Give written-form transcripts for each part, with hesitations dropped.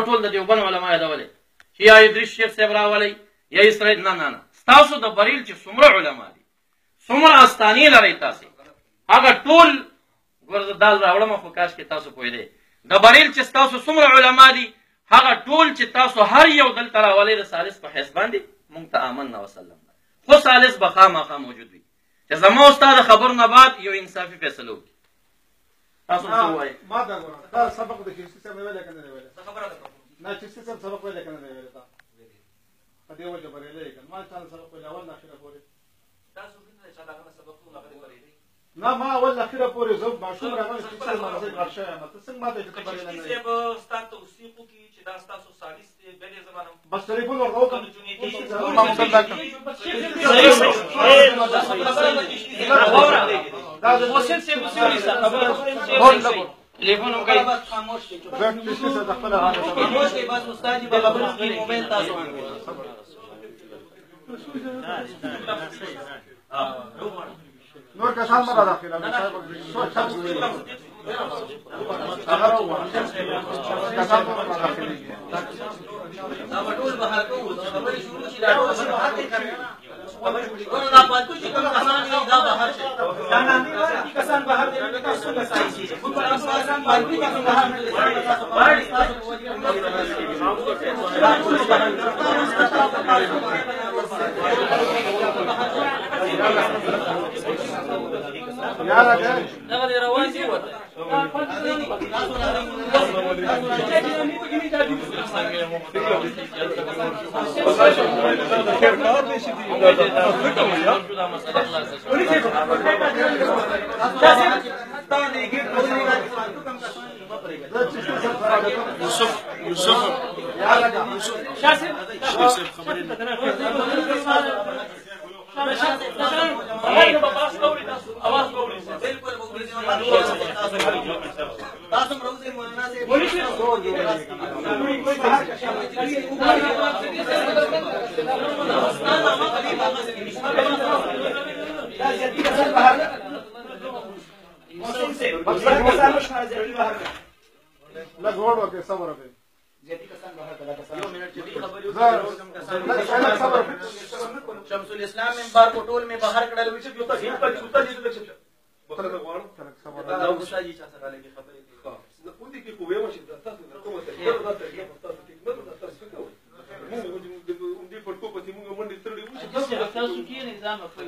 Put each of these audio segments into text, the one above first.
ټول د دیوبند علما یادولې چې یا ادریس شیخ صاحب راولئ یا اسرائیل. نه ستاسو د بریل چې څومره علما دي څومره استانې لرئ تاسې هغه ټول ګوره دال راوړم خو کاش کې تاسو پوهېدئ د بریل چې ستاسو څومره علما دي هغه ټول چې تاسو هر یو دلته راولئ د ثالث په حیث باندې مونږ ته آمنا وسلم خو ثالث به خامخا موجود وي چې زما استاد خبر نه بعد یو انصافي فیصله وکړي. تاسو څه وایئ؟ ما دا ګوره دا سبق د چشتي صاحب ویلی که نه دی ویلی؟ نه چشتي صاحب سبق ویلی که نه دی ویلی؟ تا په دې وجه بریلی یې که ما چا سبق ویلی اول نه اخره پورې نه ما اول نه اخره پورې زه ماشوم راغلی چشتي صاحب مغزی غټ شوی یم ته څنګه ما ته چې ته بریلی نه یې ستا توثیق وکړي چې دا ستاسو ثالث دی بیا دې زمانه بس ټلیفون ورته وکړم ټلیفون هم کوي خاموش دی خاموش دی بس استاد جی به خبرې کوي موبایل تاسو نور کسان مه داخله ټول بهر کوو خبرې شروع شي دا ټول بهر کوي دا پاتو چې کوم کسان دي دا بهر شي دا نه کسان بهر دي تاسو څنګه صحیح شي په کسان باندې تاسو بهر نه یاره دا غوړي روان دي وته یوسف شمس الاسلام منبر کو ټول میں بهر کړل وي چې یو تاسو په سوتا دي چې وطن غواړم دا وستا دي چې سره لګي خبرې دي نو په دې کې کومه مشه تاسو کومه ته دا تاسو ټیکنالوژي تاسو کوي موږ دې په ټکو په موږ باندې ترډي وشي تاسو کې نظام خپل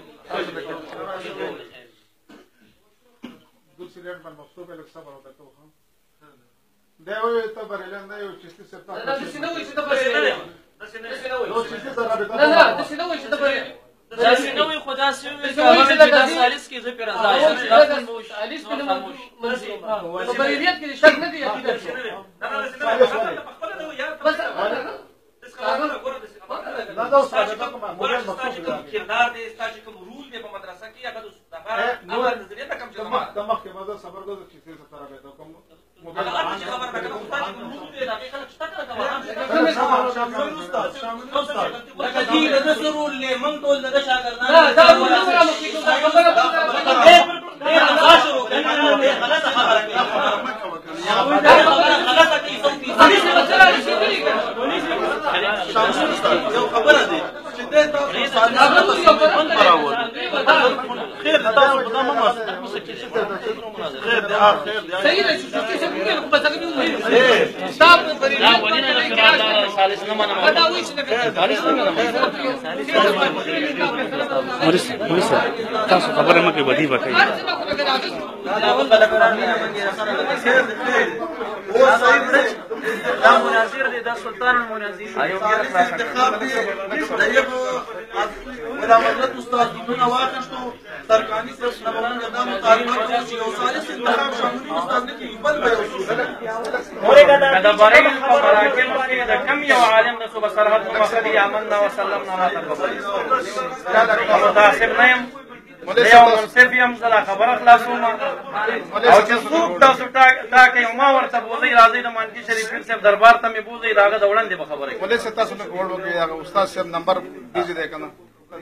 دوسری لړ باندې مفتوح به لږ صبر وکړو دا یو ته بریلان دا یو چشتي صاحب دا څه نه وي چې ته بریلان نو چشتي صاحب نه دا څه نه وي چې ته بریلان دا څه نه وي خدا سي وي چې دا ثالث کې زه پر راځي ثالث کې مرزي په بریلیت کې شک نه دی عقیده دا دا اوس راځه کومه موبایل مفتوح دی کردار دې ستاسو کوم رول دی په مدرسه کې هغه د امر نظریه ته کوم جواب د مخکې مزه صبر کوو چې څه سره به کوم موبایل خبر راکړه استاد رول دی دا خلک شته لکه دې د رول له مونږ ټول د شاګردانو دا رول نه مخکې دا خبره غلطه خبره یو خبره دی چې دې تاسو خیر دا تاسو په ما خیر دی صحیح دی چې څه کوي په تاسو کې صاحب پرې دا ولینه ثالث نه منم دا وایي چې ثالث نه منم مورس تاسو خبره مکه بدی وکړي دا اول بل برامه باندې سره خیر دی او صحیح دی دا مناظر دی دا سلطان المناظرین انتخاب دی دغه ولا مدرسه استاد دونه واخښتو ترکانی صرف نمونه دا مطالبه کوي چې یو ثالث انتخاب شاملي استاد نه کیږي بل به دا بارے په مراکز باندې د کم یو عالم د صوبه سرحد مخدي آمنا وسلمنا را تقبل دا سم نیم یو منصف یم زلا خبره خلاصوم او چې څوک تاسو ټاکئ ما ورته بوزئ راځئ د مانکي شریف صاحب دربار ته مې بوزئ د هغه د وړاندې به خبره کوي ولې چې تاسو نه ګوړ وکړئ هغه استاد صاحب نمبر بیزي دی که نه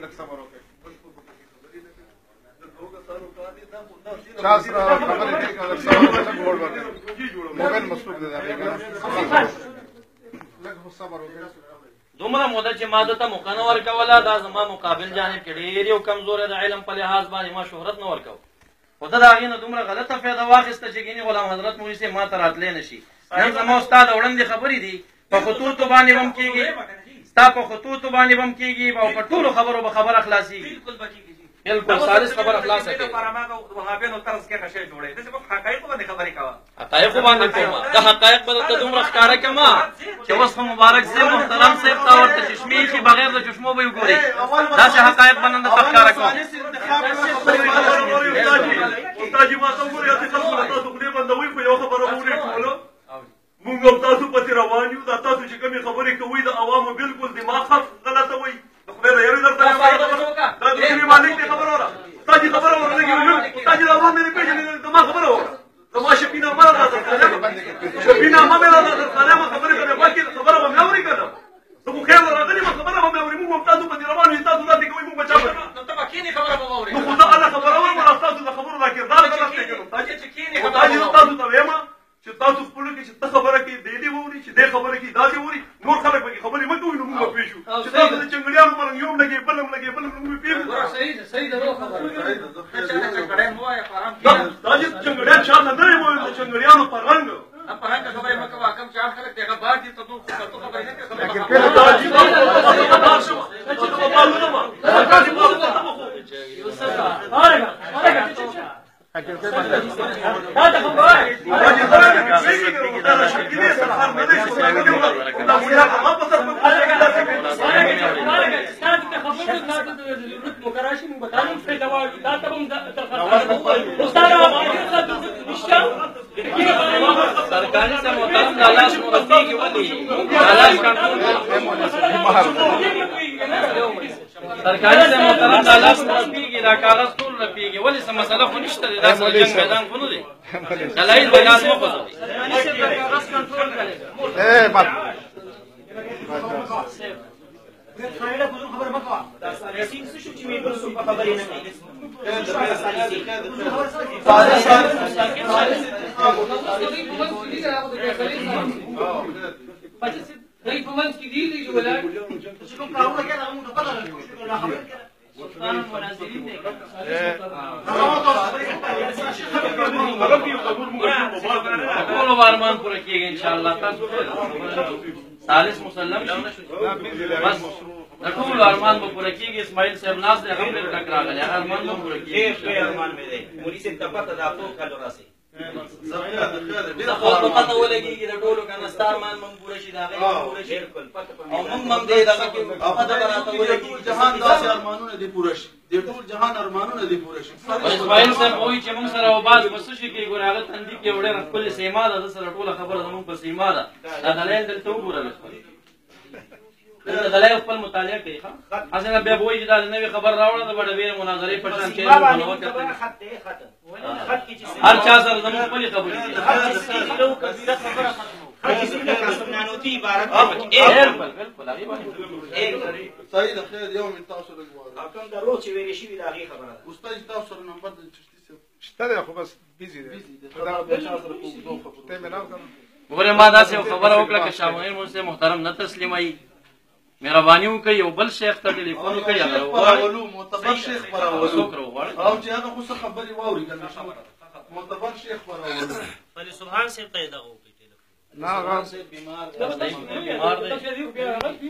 لږ صبر وکړئ چا سره خبرې دي که لږ صبر وکړئ ګوړ وکړئ موبایل مصروف دی د هغې که نه صبر وکړه دومره موده چې ما دته موقع نه ورکوله دا زما مقابل جانب کې ډېر یو کمزوری د علم په لحاظ باندې ما شهرت نه ورکو خو ده د هغې نه دومره غلطه فایده واخیسته چې ګینې غلام حضرت مولوي صاحب ما ته راتلی نه شي نن زما استاد وړاندې خبرې دي په خطوطو باندې به هم کېږي ستا په خطوطو باندې به هم کېږي او په ټولو خبرو به خبره خلاصېږي بالکل سالس خبره خلاصه کوي حقایقو باندې کومه د حقایق به درته دومره ښکاره کړمه چې اوس خو مبارک صاحب محترم صاحب ته ورته چشمې ایښي بغیر د چشمو به یې وګورئ داسې حقایق به نن درته ښکاره کوم مونږ هم تاسو پسې روان یو دا تاسو چې کومې خبرې کوئ د عوامو بالکل دماغ خط غلطه وایي د خدای د یارۍ درته دا د کلي مالک دی خبره وره ستا چې خبره ورلګي ستا چې د عوام مې نه پېژنې زما خبره وره زما شفینامه راته شفینامه مې راته درخانه ما خبرې کوې باقي خبره به مې اوري که نه زه خو خیر راغلي ما خبره به مې اوري مونږ هم تاسو پسې روان یو تاسو داسې کوئ مونږ به چا نو ته به کښېنې خبره به واورې نو خو زه هله خبره واورم ستاسو د خبرو دا کردار غلط دی که نو دا چې زه تاسو ته وایم چې تاسو خپلو کې چې ته خبره کوي دی دې واوري چې دی خبره کوي دا دې واوري نور خلک پکې خبرې مه کوئ نو موږ به پوه شو چې تاسو د چنګړیانو پر یو هم لګې بل هم لګې بل هم موږ به پوهېږو دا چې چنګړیان چا ته نه دی ویل د چنګړیانو په رنګ सरकारी से मोहतरम लालाश मुरब्बी की वली लालाश कंट्रोल सरकारी से मोहतरम लालाश मुरब्बी की दा कागज ټول رپیږي ولی څه مسله خو نشته دا جنگ میدان خو نه دی دلایل بیان مو کوي کاغذ کنټرول کړي خایله په خبره مکو دا سیاسي څه شو چې مې بل څه په خبرې نه کوي دای په منځ کې دی چې ولاړ چې کوم کارونه کوي هغه موږ پته نه خبر کړه ټول وارمان پوره کېږي ان شاء الله تاسو ثالث مسلم شي بس د ټول ارمان به پوره کېږي اسماعیل صاحب ناز دی هغه ډېر ډک راغلی هغه ارمان به پوره کېږي ارمان مې دی مولوي صاحب ته پته ده ټول کال راسي خو په پته ولګېږي د ټولو که نه ستا ارمان به هم پوره شي د هغې به هم پوره شي او موږ هم دې دغه کې پته به راته ولګېږي جهان داسې ارمانونه دې پوره شي د ټول جهان ارمانونه دې پوره شي اسماعیل صاحب وایي چې موږ سره وباز به څه شي کوي ګوره هغه تندي کې یو ډېره ښکلې سیما ده ده سره ټوله خبره زموږ په سیما ده دا دلایل دلته وګوره دلته دلایل خپل مطالعه کوي ښه هسې نه بیا به وایي چې دا د نوې خبر راوړه د به ډېرې مناظرې په شان کې هر چا سره زموږ خپلې خبرې دي صحیح ده خیر یو من تاسو لږ وایو کوم درو چې ویلې شوي د هغې خبره ده استاد تاسو سره نمبر د چشتي صاحب شته دی خو بس بیزي دی ګوره ما داسې یو خبره وکړه که شاه محمد مونږ محترم نه تسلیموي مهرباني وکړئ یو بل شیخ ته ټلیفون وکړئ هغه راولو معتبر شیخ راولو څوک راوغواړئ او چې هغه خو څه خبرې واوري که نه معتبر شیخ راولو فلی سبحان صاحب ته یې دغه وکړي نه هغه بیمار دی